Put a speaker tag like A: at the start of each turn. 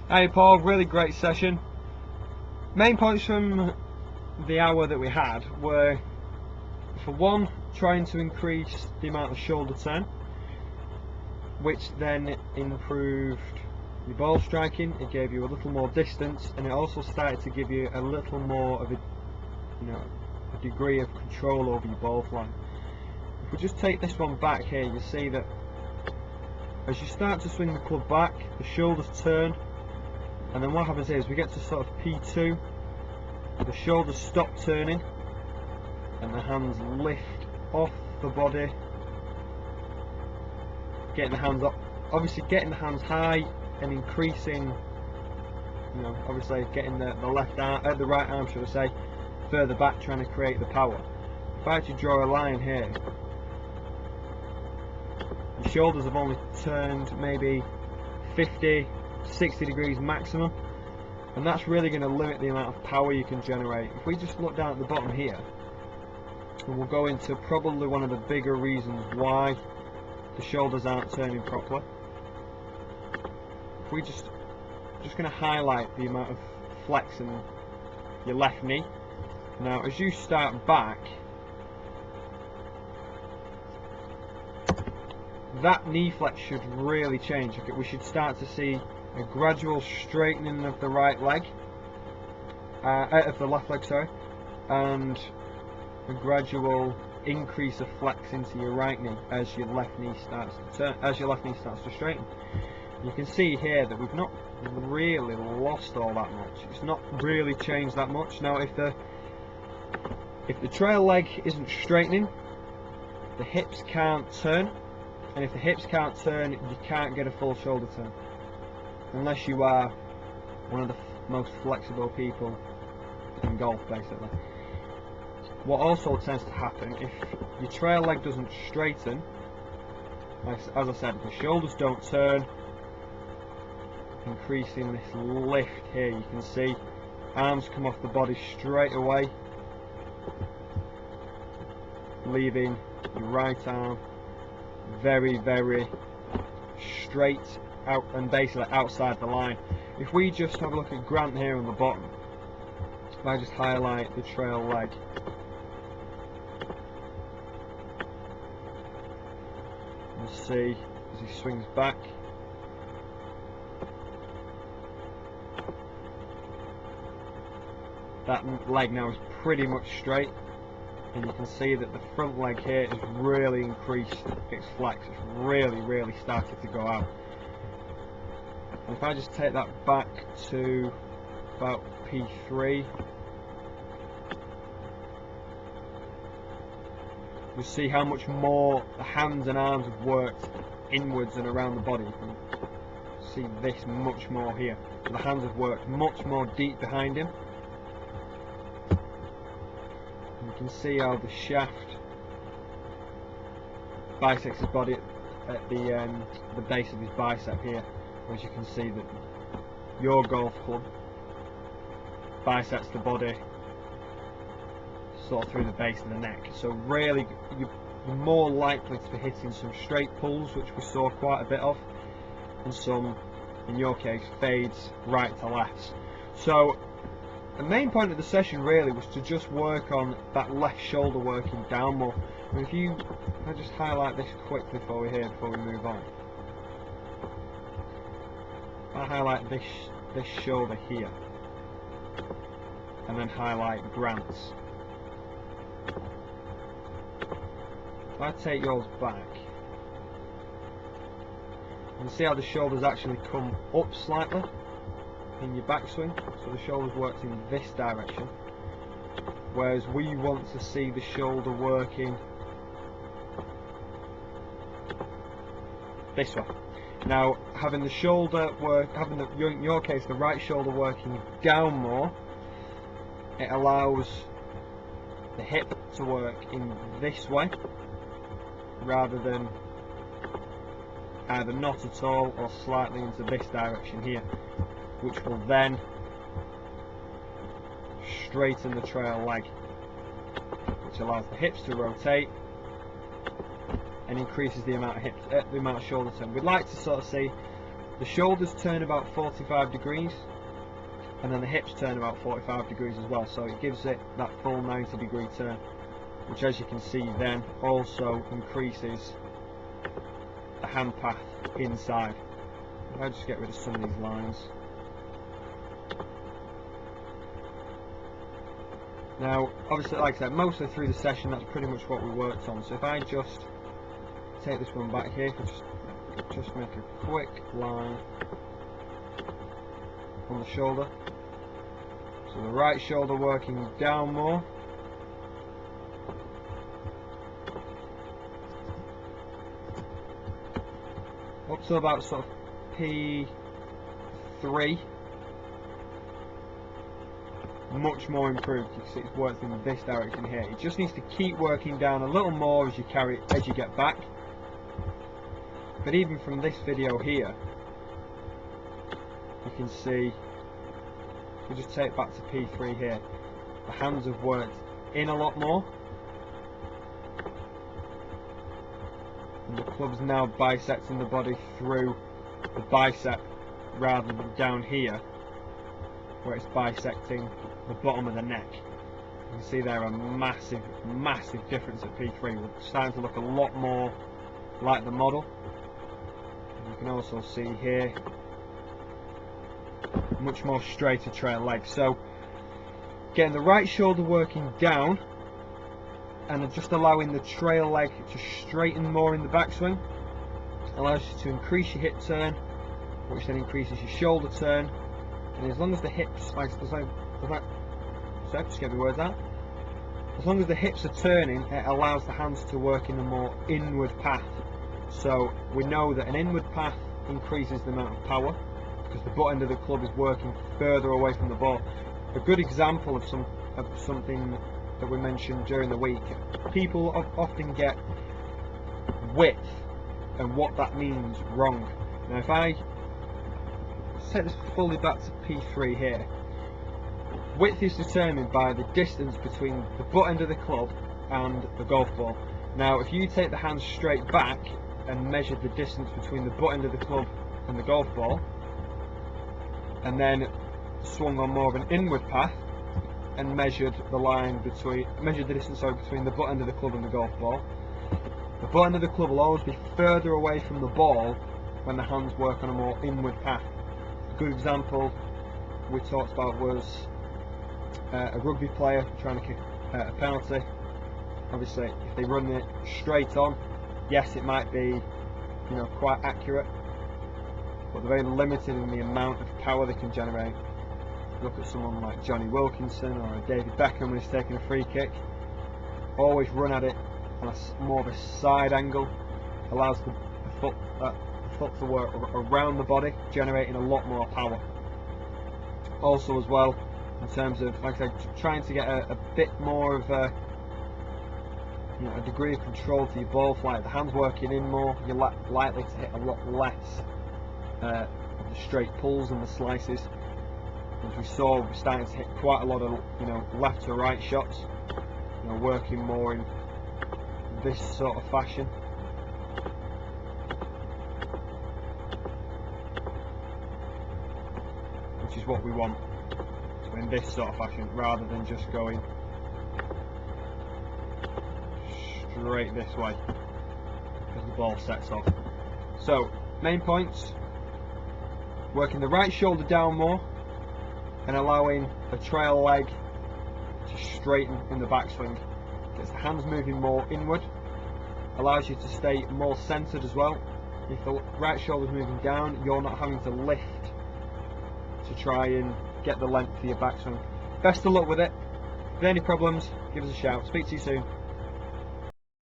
A: Hey Paul, really great session. Main points from the hour that we had were, for one, trying to increase the amount of shoulder turn, which then improved your ball striking. It gave you a little more distance, and it also started to give you a little more of a degree of control over your ball flight. If we just take this one back here, you see that as you start to swing the club back, the shoulders turn, and then what happens is we get to sort of P2, the shoulders stop turning and the hands lift off the body, getting the hands up, obviously getting the hands high and increasing, obviously getting the left arm, the right arm should I say, further back, trying to create the power. If I actually draw a line here, your shoulders have only turned maybe 50, 60 degrees maximum, and that's really going to limit the amount of power you can generate. If we just look down at the bottom here, and we'll go into probably one of the bigger reasons why the shoulders aren't turning properly. If we just going to highlight the amount of flex in your left knee. Now as you start back, that knee flex should really change. We should start to see a gradual straightening of the right leg, of the left leg, sorry, and a gradual increase of flex into your right knee as your left knee starts to turn, as your left knee starts to straighten. You can see here that we've not really lost all that much. It's not really changed that much. Now, if the trail leg isn't straightening, the hips can't turn, and if the hips can't turn, you can't get a full shoulder turn, unless you are one of the most flexible people in golf, basically. What also tends to happen, if your trail leg doesn't straighten, as I said, the shoulders don't turn, increasing this lift here, you can see arms come off the body straight away, leaving your right arm very, very straight out and basically outside the line. If we just have a look at Grant here on the bottom, if I just highlight the trail leg, you'll see as he swings back, that leg now is pretty much straight, and you can see that the front leg here has really increased its flex. It's really started to go out. And if I just take that back to about P3, you'll see how much more the hands and arms have worked inwards and around the body. You can see this much more here. The hands have worked much more deep behind him. You can see how the shaft bisects his body at the base of his bicep here, as you can see that your golf club bisects the body sort of through the base of the neck. So really, you're more likely to be hitting some straight pulls, which we saw quite a bit of, and some, in your case, fades right to left. So the main point of the session really was to just work on that left shoulder working down more. And if I just highlight this quickly before we move on. If I highlight this shoulder here, and then highlight Grant's. If I take yours back, you can see how the shoulders actually come up slightly in your backswing, so the shoulders worked in this direction, whereas we want to see the shoulder working this way. Now, having the shoulder work, in your case the right shoulder working down more, it allows the hip to work in this way rather than either not at all or slightly into this direction here, which will then straighten the trail leg, which allows the hips to rotate and increases the amount of shoulder turn. We'd like to sort of see The shoulders turn about 45 degrees, and then the hips turn about 45 degrees as well, so it gives it that full 90-degree turn, which, as you can see, then also increases the hand path inside. I'll just get rid of some of these lines. Now, obviously, like I said, mostly through the session, that's pretty much what we worked on. So if I just take this one back here, just make a quick line on the shoulder. So the right shoulder working down more. Up to about sort of P3. Much more improved. You can see it's worked in this direction here. It just needs to keep working down a little more as you get back. But even from this video here, you can see, if we just take it back to P3 here, the hands have worked in a lot more, and the club's now bisecting the body through the bicep rather than down here where it's bisecting the bottom of the neck. You can see there a massive difference at P3. We're starting to look a lot more like the model. And you can also see here much more straighter trail leg. So getting the right shoulder working down and just allowing the trail leg to straighten more in the backswing allows you to increase your hip turn, which then increases your shoulder turn. And as long as the hips, just get the words out. As long as the hips are turning, it allows the hands to work in a more inward path. So we know that an inward path increases the amount of power because the butt end of the club is working further away from the ball. A good example of something that we mentioned during the week, people often get width and what that means wrong. Now if I set this fully back to P3 here, width is determined by the distance between the butt end of the club and the golf ball. Now if you take the hands straight back and measure the distance between the butt end of the club and the golf ball, and then swung on more of an inward path and measured the distance between the butt end of the club and the golf ball, the butt end of the club will always be further away from the ball when the hands work on a more inward path. A good example we talked about was a rugby player trying to kick a penalty. Obviously, if they run it straight on, yes, it might be, quite accurate, but they're very limited in the amount of power they can generate. Look at someone like Johnny Wilkinson or David Beckham when he's taking a free kick. Always run at it on more of a side angle, allows the foot to work around the body, generating a lot more power. Also as well, in terms of, like I said, trying to get a bit more of a degree of control to your ball flight. The hands working in more, you're likely to hit a lot less of the straight pulls and the slices. As we saw, we're starting to hit quite a lot of left to right shots, working more in this sort of fashion. Which is what we want, so in this sort of fashion, rather than just going straight this way as the ball sets off. So, main points: working the right shoulder down more and allowing the trail leg to straighten in the backswing. Gets the hands moving more inward, allows you to stay more centered as well. If the right shoulder's moving down, you're not having to lift to try and get the length for your backswing. Best of luck with it. If there are any problems, give us a shout. Speak to you soon.